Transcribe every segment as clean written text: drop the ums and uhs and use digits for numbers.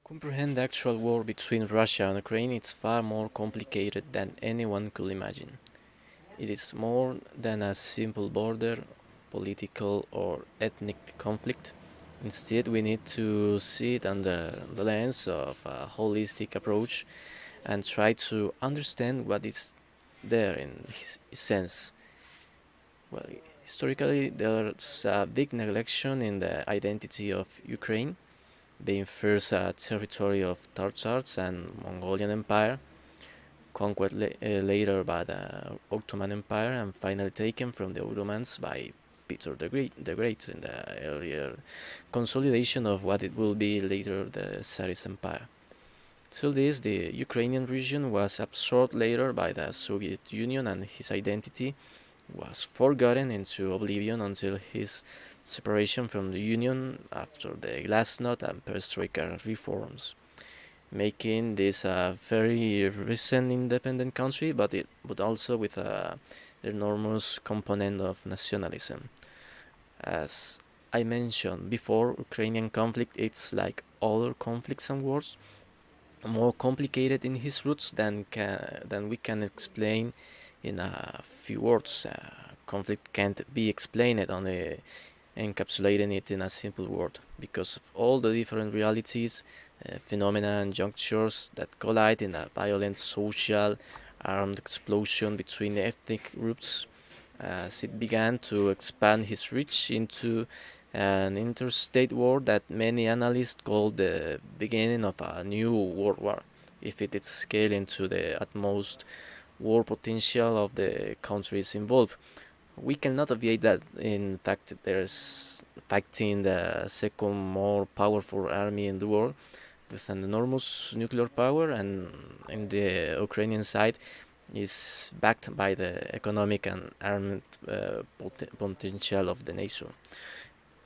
Comprehend the actual war between Russia and Ukraine is far more complicated than anyone could imagine. It is more than a simple border, political, or ethnic conflict. Instead, we need to see it under the lens of a holistic approach and try to understand what is there in his essence. Well, historically, there's a big neglection in the identity of Ukraine, being first a territory of Tartars and Mongolian Empire, conquered later by the Ottoman Empire, and finally taken from the Ottomans by Peter the Great in the earlier consolidation of what it will be later the Tsarist Empire. Till this, the Ukrainian region was absorbed later by the Soviet Union, and his identity was forgotten into oblivion until his separation from the Union after the Glasnost and Perestroika reforms, making this a very recent independent country, but also with a enormous component of nationalism. As I mentioned before, Ukrainian conflict is like other conflicts and wars, more complicated in his roots than we can explain in a few words. Conflict can't be explained only encapsulating it in a simple word because of all the different realities, phenomena, and junctures that collide in a violent social armed explosion between ethnic groups as it began to expand his reach into an interstate war that many analysts call the beginning of a new world war, if it is scaling to the utmost war potential of the countries involved. We cannot obviate that, in fact, there's fighting the second more powerful army in the world with an enormous nuclear power, and in the Ukrainian side is backed by the economic and armed potential of the nation.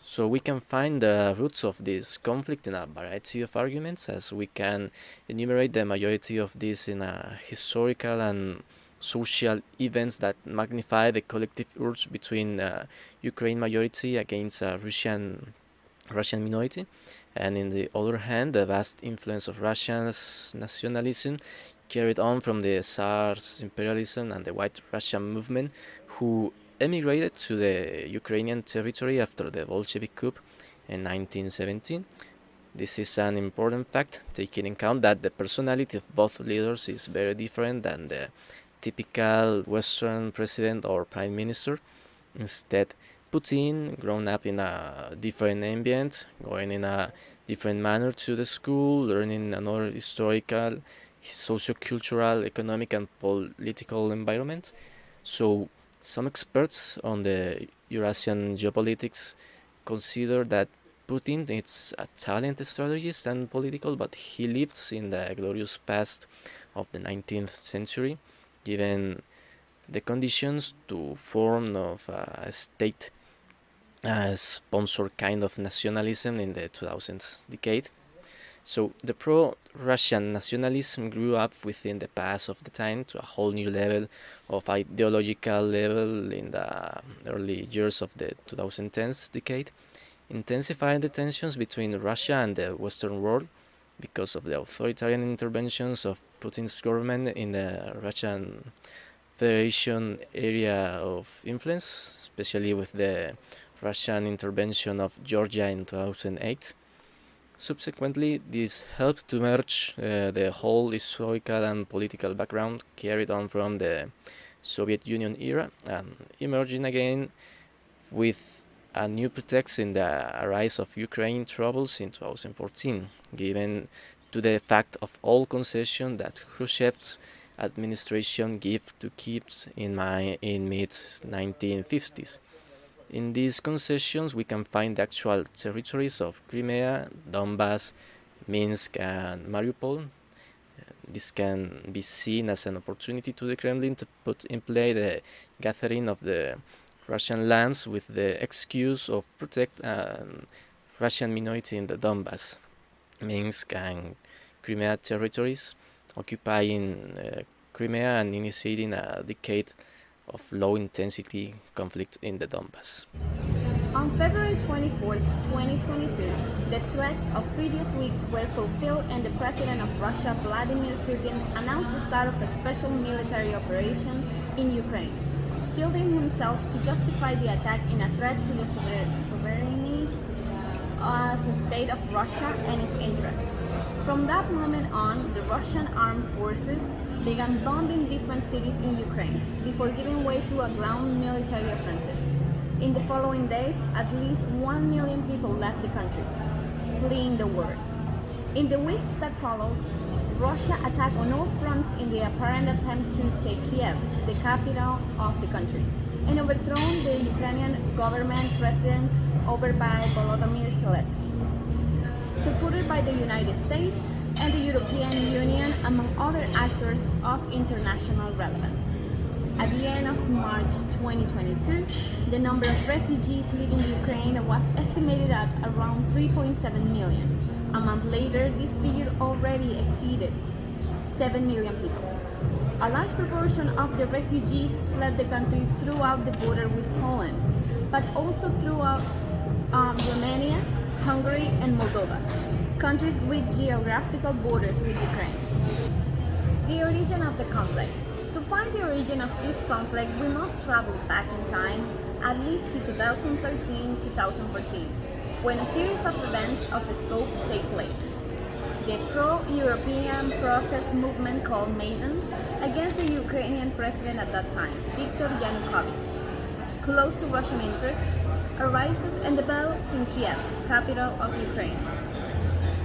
So we can find the roots of this conflict in a variety of arguments, as we can enumerate the majority of these in a historical and social events that magnify the collective urge between Ukraine majority against a Russian minority, and in the other hand, the vast influence of Russia's nationalism carried on from the Tsar's imperialism and the White Russian movement, who emigrated to the Ukrainian territory after the Bolshevik coup in 1917. This is an important fact, taking in account that the personality of both leaders is very different than the typical Western president or prime minister. Instead, Putin, grown up in a different ambient, going in a different manner to the school, learning another historical, socio-cultural, economic, and political environment. So, some experts on the Eurasian geopolitics consider that Putin is a talented strategist and political, but he lives in the glorious past of the 19th century, given the conditions to form of a state sponsor kind of nationalism in the 2000s decade. So the pro-Russian nationalism grew up within the pass of the time to a whole new level of ideological level in the early years of the 2010s decade, intensifying the tensions between Russia and the Western world because of the authoritarian interventions of Putin's government in the Russian Federation area of influence, especially with the Russian intervention of Georgia in 2008. Subsequently, this helped to merge the whole historical and political background carried on from the Soviet Union era and emerging again with a new pretext in the rise of Ukraine troubles in 2014, given to the fact of all concession that Khrushchev's administration gave to Kiev in mid 1950s. In these concessions, we can find the actual territories of Crimea, Donbass, Minsk, and Mariupol. This can be seen as an opportunity to the Kremlin to put in play the gathering of the Russian lands with the excuse of protect Russian minority in the Donbass, Minsk, and Crimea territories, occupying Crimea and initiating a decade of low intensity conflict in the Donbass. On February 24, 2022, the threats of previous weeks were fulfilled and the President of Russia, Vladimir Putin, announced the start of a special military operation in Ukraine, shielding himself to justify the attack in a threat to the sovereignty as a state of Russia and its interests. From that moment on, the Russian armed forces began bombing different cities in Ukraine before giving way to a ground military offensive. In the following days, at least 1 million people left the country, fleeing the war. In the weeks that followed, Russia attacked on all fronts in the apparent attempt to take Kiev, the capital of the country, and overthrow the Ukrainian government president over by Volodymyr Zelensky, supported by the United States and the European Union, among other actors of international relevance. At the end of March 2022, the number of refugees leaving Ukraine was estimated at around 3.7 million. A month later, this figure already exceeded 7 million people. A large proportion of the refugees fled the country throughout the border with Poland, but also throughout Romania, Hungary, and Moldova, countries with geographical borders with Ukraine. The origin of the conflict. To find the origin of this conflict, we must travel back in time, at least to 2013-2014, when a series of events of scope take place. The pro-European protest movement called Maidan against the Ukrainian president at that time, Viktor Yanukovych, close to Russian interests, arises and develops in Kiev, capital of Ukraine.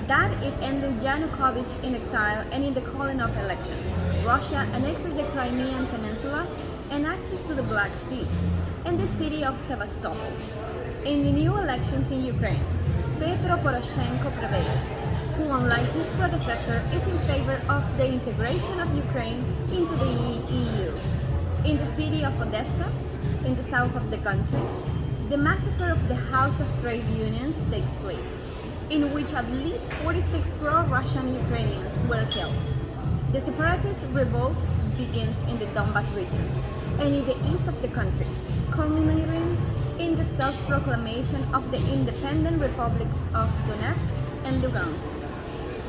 That it ended Yanukovych in exile and in the calling of elections. Russia annexes the Crimean Peninsula and access to the Black Sea and the city of Sevastopol. In the new elections in Ukraine, Petro Poroshenko prevails, who, unlike his predecessor, is in favor of the integration of Ukraine into the EU. In the city of Odessa, in the south of the country, the massacre of the House of Trade Unions takes place, in which at least 46 pro-Russian Ukrainians were killed. The separatist revolt begins in the Donbas region and in the east of the country, culminating in the self-proclamation of the independent republics of Donetsk and Lugansk,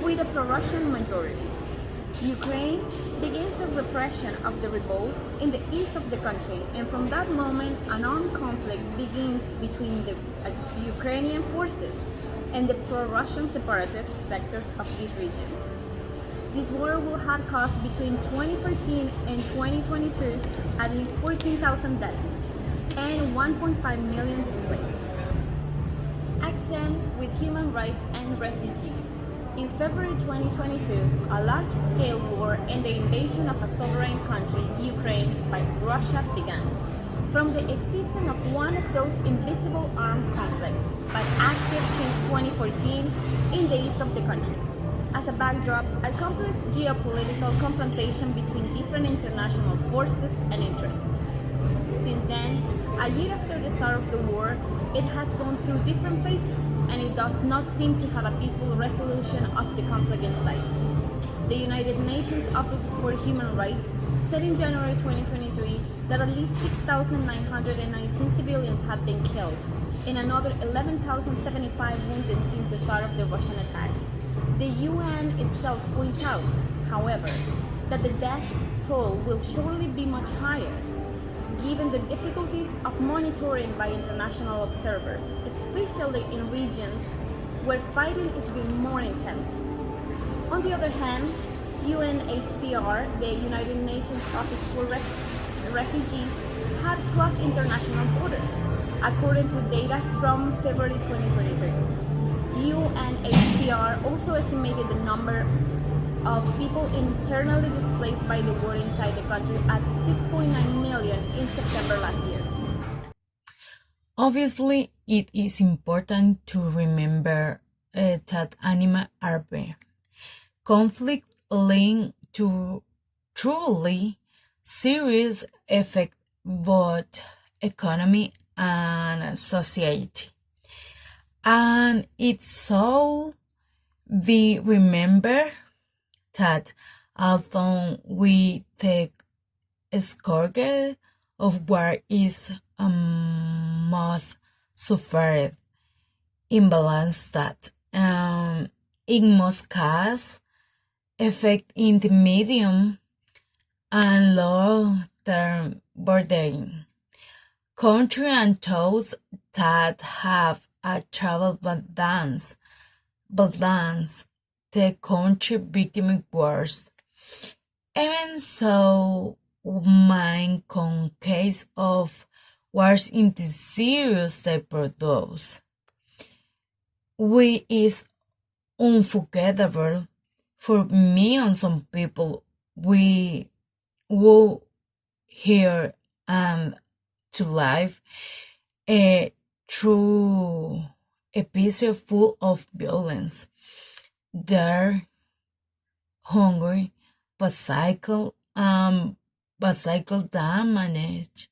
with a pro-Russian majority. Ukraine begins the repression of the revolt in the east of the country, and from that moment an armed conflict begins between the Ukrainian forces and the pro-Russian separatist sectors of these regions. This war will have caused between 2014 and 2022 at least 14,000 deaths and 1.5 million displaced. Accent with human rights and refugees. In February 2022, a large-scale war and the invasion of a sovereign country, Ukraine, by Russia began. From the existence of one of those invisible armed conflicts, but active since 2014 in the east of the country. As a backdrop, a complex geopolitical confrontation between different international forces and interests. Since then, a year after the start of the war, it has gone through different phases, and it does not seem to have a peaceful resolution of the conflict in sight. The United Nations Office for Human Rights said in January 2023 that at least 6,919 civilians have been killed and another 11,075 wounded since the start of the Russian attack. The UN itself points out, however, that the death toll will surely be much higher, given the difficulties of monitoring by international observers, especially in regions where fighting is being more intense. On the other hand, UNHCR, the United Nations Office for Refugees, have crossed international borders, according to data from February 2023. UNHCR also estimated the number of people internally displaced by the war inside the country at 6.9 million in September last year. Obviously, it is important to remember that animal are conflict linked to truly serious effect both economy and society. And it should be remembered that although we take scourge of war is most suffered imbalance that it must cause effect in the medium and long term bordering. Country and those that have a travel balance the country victim worse. Even so, mine con case of wars in the serious they produce. We is unforgettable for me and some people we who here and to life a true episode full of violence. They're hungry, but cycle damage.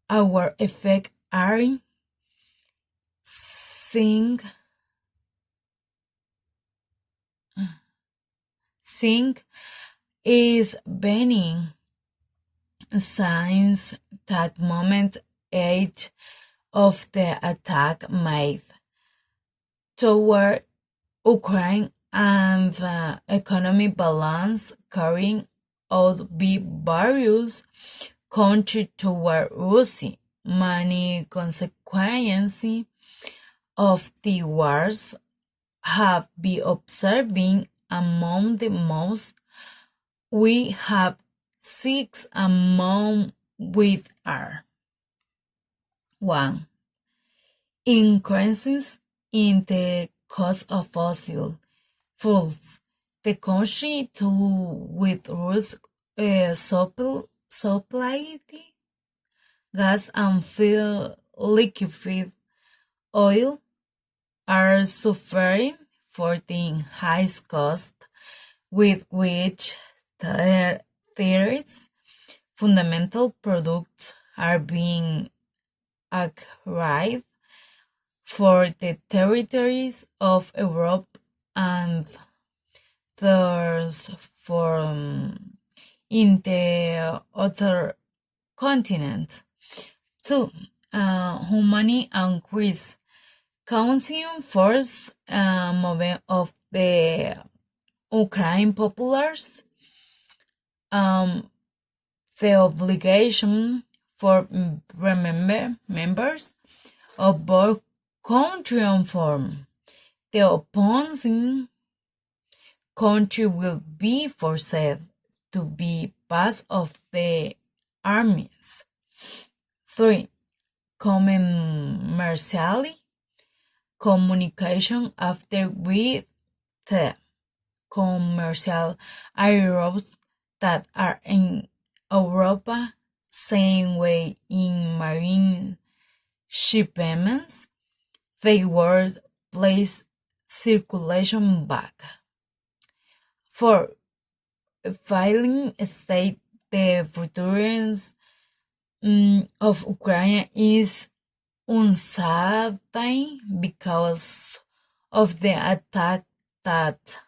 Our effect are sing sing is beginning signs that moment 8 of the attack made toward Ukraine and the economy balance carrying out by various countries toward Russia. Many consequences of the wars have been observing among the most we have 6 among with are 1. Increases in the cost of fossil fuels. The country to with Rus supply gas and fuel liquid oil are suffering for the high cost with which their theories fundamental products are being acquired for the territories of Europe and thus for in the other continent. 2. Humanity increase. Counting force movement of the Ukraine populace, the obligation for members of both country and form. The opposing country will be forced to be part of the armies. 3. Commercially communication after with the commercial aeroports that are in Europa, same way in marine shipments, they were place circulation back. 4. Filing state the futures of Ukraine is uncertain because of the attack that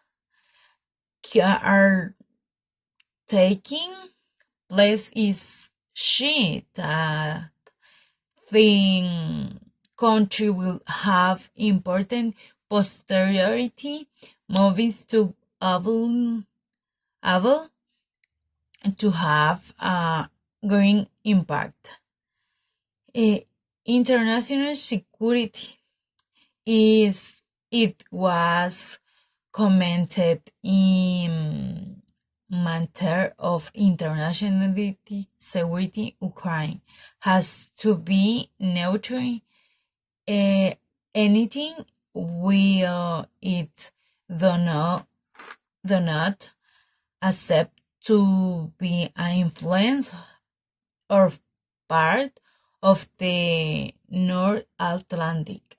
are taking place is she that the country will have important posterity movies to able to have a green impact. International security is it was commented in matter of international security. Ukraine has to be neutral. Anything will it do not accept to be an influence or part of the North Atlantic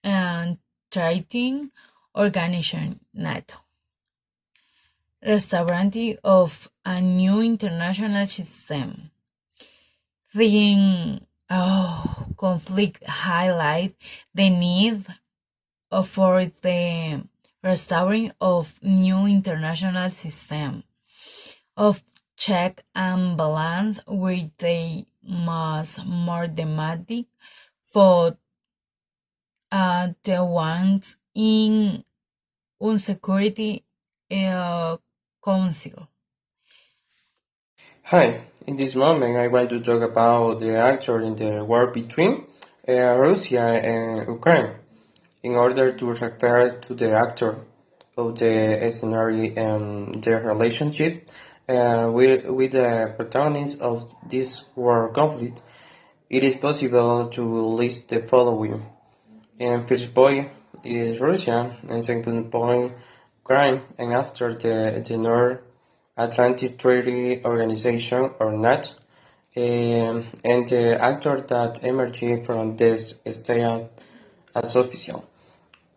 and Trading Organization NATO. Restaurant of a new international system. The conflict highlight the need for the restoring of new international system of check and balance where they must more demanding for the ones in Unsecurity Council. Hi, in this moment I want to talk about the actor in the war between Russia and Ukraine. In order to refer to the actor of the scenario and their relationship with the protagonists of this war conflict, it is possible to list the following. And first point is Russia, and second point Ukraine, and after the North Atlantic Treaty Organization or NATO, and the actor that emerged from this state as official.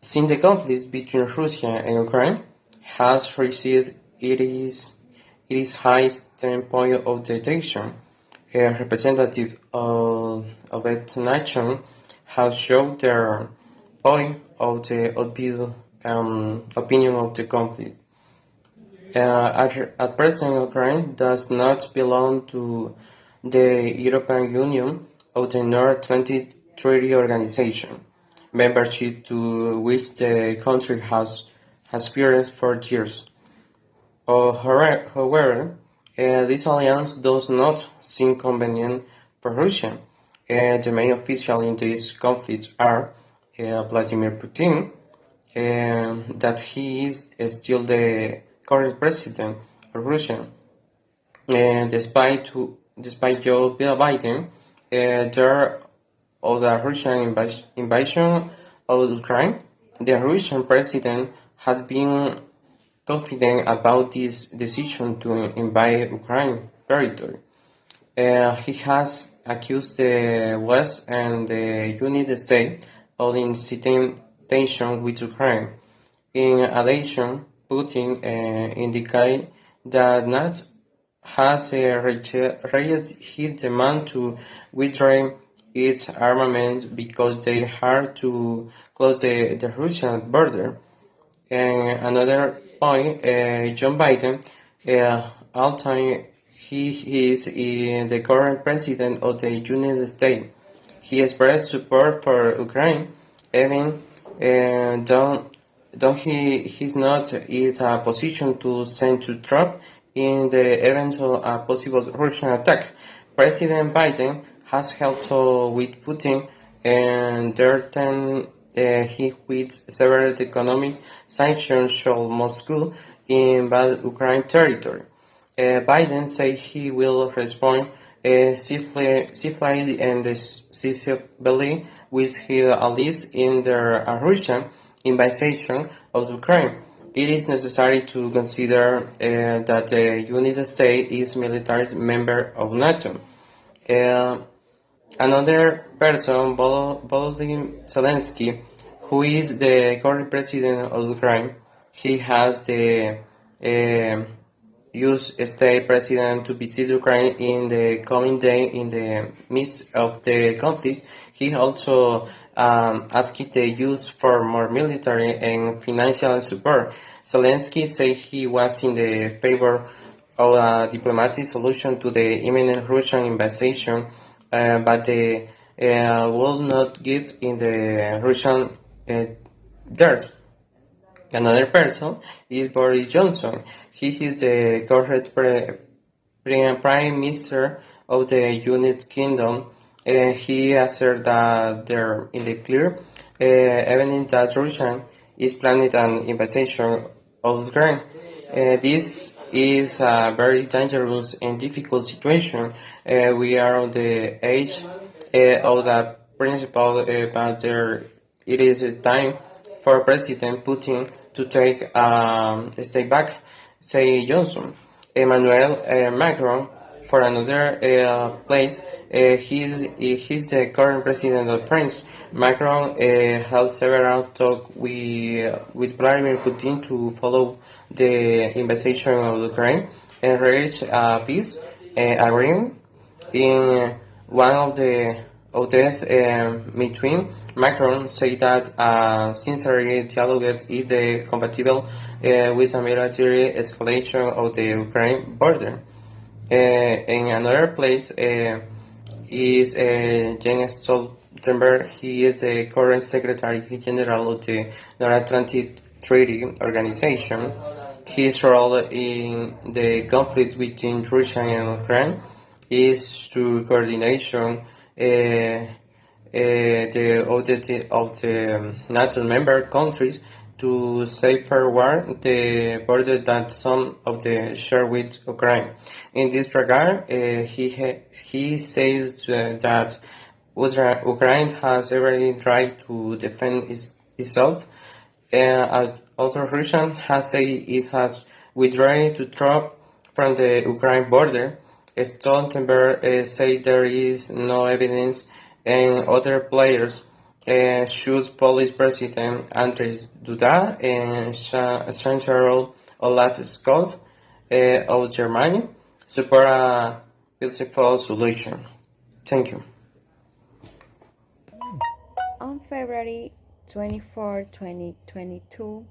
Since the conflict between Russia and Ukraine has received its highest standpoint of detection, a representative of each nation have shown their point of view opinion of the conflict. At present, Ukraine does not belong to the European Union or the North Atlantic Treaty Organization, membership to which the country has aspired for years. However, this alliance does not seem convenient for Russia. The main officials in this conflict are Vladimir Putin, that he is still the current president of Russia. Despite Joe Biden, there of the Russian invasion of Ukraine, the Russian president has been confident about this decision to invade Ukraine territory. He has accused the West and the United States of inciting tension with Ukraine. In addition, Putin indicated that NATO has raised his demand to withdraw its armament because they hard to close the Russian border. And another point, John Biden, all time he is the current president of the United States. He expressed support for Ukraine, even though he's not in a position to send to Trump in the event of a possible Russian attack. President Biden has helped with Putin and threatened he with several economic sanctions should Moscow invade Ukraine territory. Biden said he will respond swiftly and decisively with his allies in the Russian invasion of Ukraine. It is necessary to consider that the United States is a military member of NATO. Another person, Volodymyr Zelensky, who is the current president of Ukraine, he has the U.S. state president to visit Ukraine in the coming day in the midst of the conflict. He also asked the use for more military and financial support. Zelensky said he was in the favor of a diplomatic solution to the imminent Russian invasion, but they will not give in the Russian dirt. Another person is Boris Johnson. He is the current Prime Minister of the United Kingdom. He asserted that they're in the clear, evident that Russia is planning an invasion of Ukraine. This is a very dangerous and difficult situation. We are on the edge of the principle, but it is time for President Putin to take a step back, say Johnson. Emmanuel Macron, for another place, he's the current president of France. Macron held several talks with Vladimir Putin to follow the invasion of Ukraine and reach a peace agreement. In one of these meetings, Macron said that sincere dialogue is compatible with a military escalation of the Ukraine border. In another place is Jens September. He is the current Secretary General of the North Atlantic Treaty Organization. His role in the conflict between Russia and Ukraine is to coordination the NATO member countries to safeguard the border that some of the share with Ukraine. In this regard, he says that Ukraine has every right to defend itself. Also, Russia has said it has withdrawn to troops from the Ukraine border. Stoltenberg said there is no evidence, and other players should Polish President Andrzej Duda and Chancellor Olaf Scholz of Germany support a peaceful solution. Thank you. On February 24, 2022,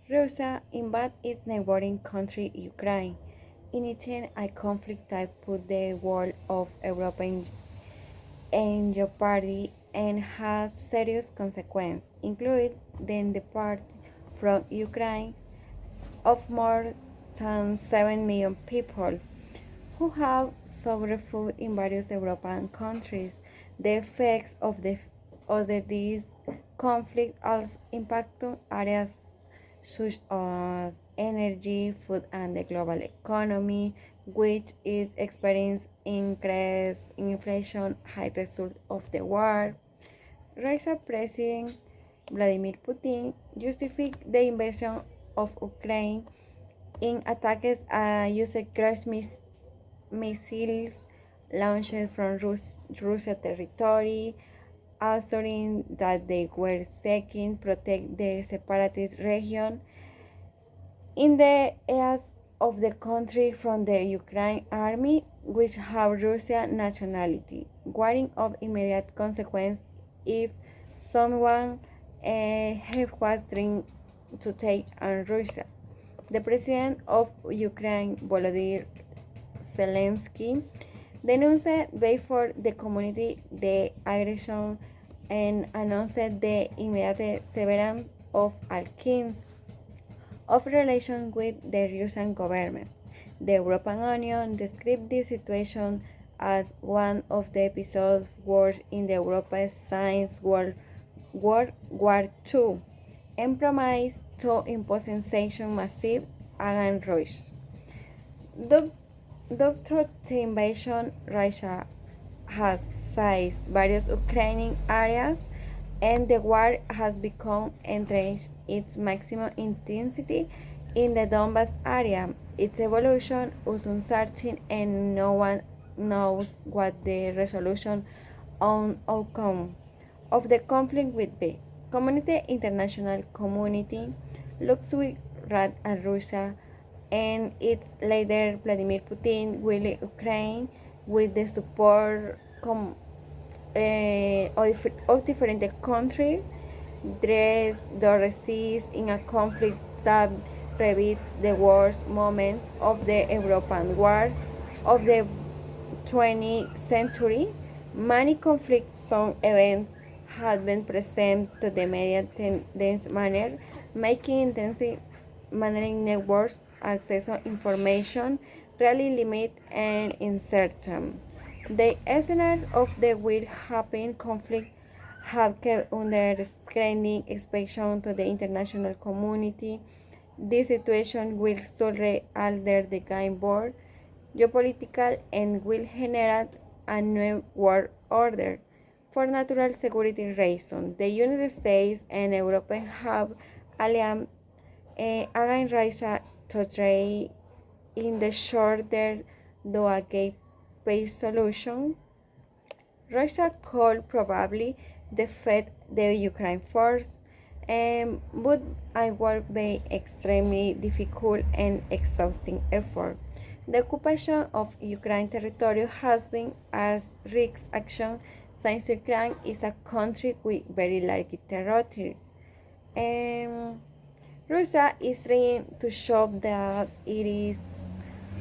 Russia invaded its neighboring country Ukraine, initiating a conflict that put the world of Europe in jeopardy and had serious consequences, including the departure from Ukraine of more than 7 million people who have sought refuge in various European countries. The effects of this conflict also impact areas such as energy, food, and the global economy, which is experiencing increased inflation, high result of the war. Russian President Vladimir Putin justified the invasion of Ukraine in attacks using cruise missiles launched from Russia territory, assuring that they were seeking protect the separatist region in the east of the country from the Ukraine army, which have Russian nationality, warning of immediate consequence if someone was trying to take on Russia. The president of Ukraine, Volodymyr Zelensky, denounced before the community the aggression and announced the immediate severance of all kinds of relations with the Russian government. The European Union described this situation as one of the episodes wars in the Europe since World War II and promised to impose sanctions massive against Russia. Due the invasion, Russia has seized various Ukrainian areas and the war has become entrenched its maximum intensity in the Donbas area. Its evolution is uncertain and no one knows what the resolution on outcome of the conflict will be. Community international community looks with wrath at Russia and its leader Vladimir Putin will Ukraine with the support of different countries dress the resist in a conflict that repeats the worst moments of the European wars of the 20th century. Many conflict zone events have been present to the media in this manner, making intensive monitoring networks access to information really limited and uncertain. The scenarios of the will happen conflict have kept under screening inspection to the international community. This situation will solely alter the game board geopolitical and will generate a new world order. For natural security reasons, the United States and Europe have allied against Russia to try in the short term to a peace solution. Russia could probably defeat the Ukraine force, but it would be extremely difficult and exhausting effort. The occupation of Ukraine territory has been a risk action since Ukraine is a country with very large territory. Um, Russia is trying to show that it is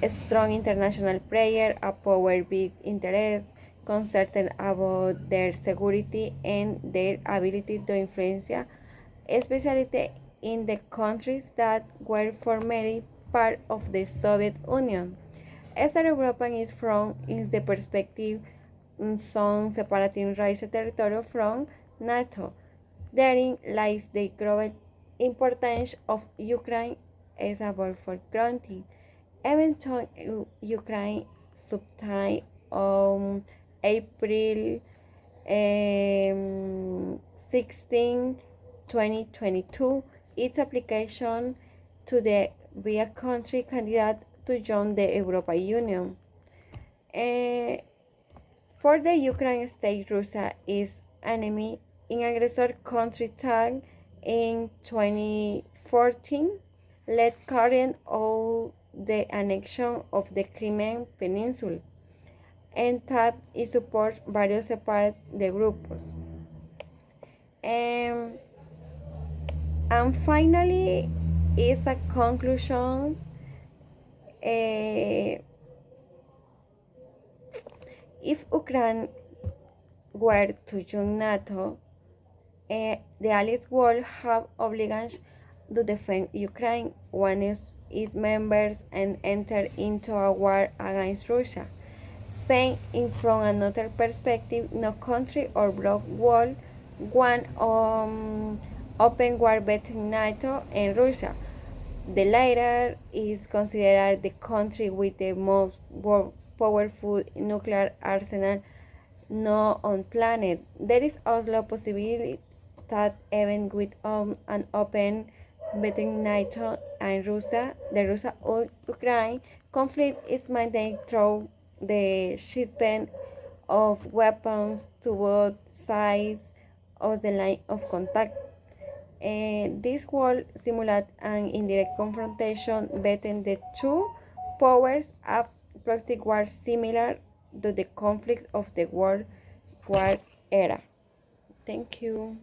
a strong international player, a power big interest, concerned about their security and their ability to influence, especially in the countries that were formerly part of the Soviet Union. Eastern Europe is from in the perspective some separating rights territory from NATO. Therein lies the growing importance of Ukraine as a border for granting. Even though Ukraine subsigned on April 16, 2022, its application to be a country candidate to join the European Union. Eh, for the Ukraine state, Russia is enemy in aggressor country tag in 2014, led current of the annexion of the Crimean Peninsula, and that it supports various separate the grupos. Um, and finally, is a conclusion. Uh, if Ukraine were to join NATO, the allies would have obligation to defend Ukraine once its members and enter into a war against Russia. Seen in from another perspective, no country or bloc would want open war between NATO and Russia. The latter is considered the country with the most powerful nuclear arsenal known on planet. There is also a possibility that even with an open between NATO and Russia, the Russia-Ukraine conflict is maintained through the shipment of weapons to both sides of the line of contact. This will simulate an indirect confrontation between the two powers, a proxy war similar to the conflicts of the World War era. Thank you.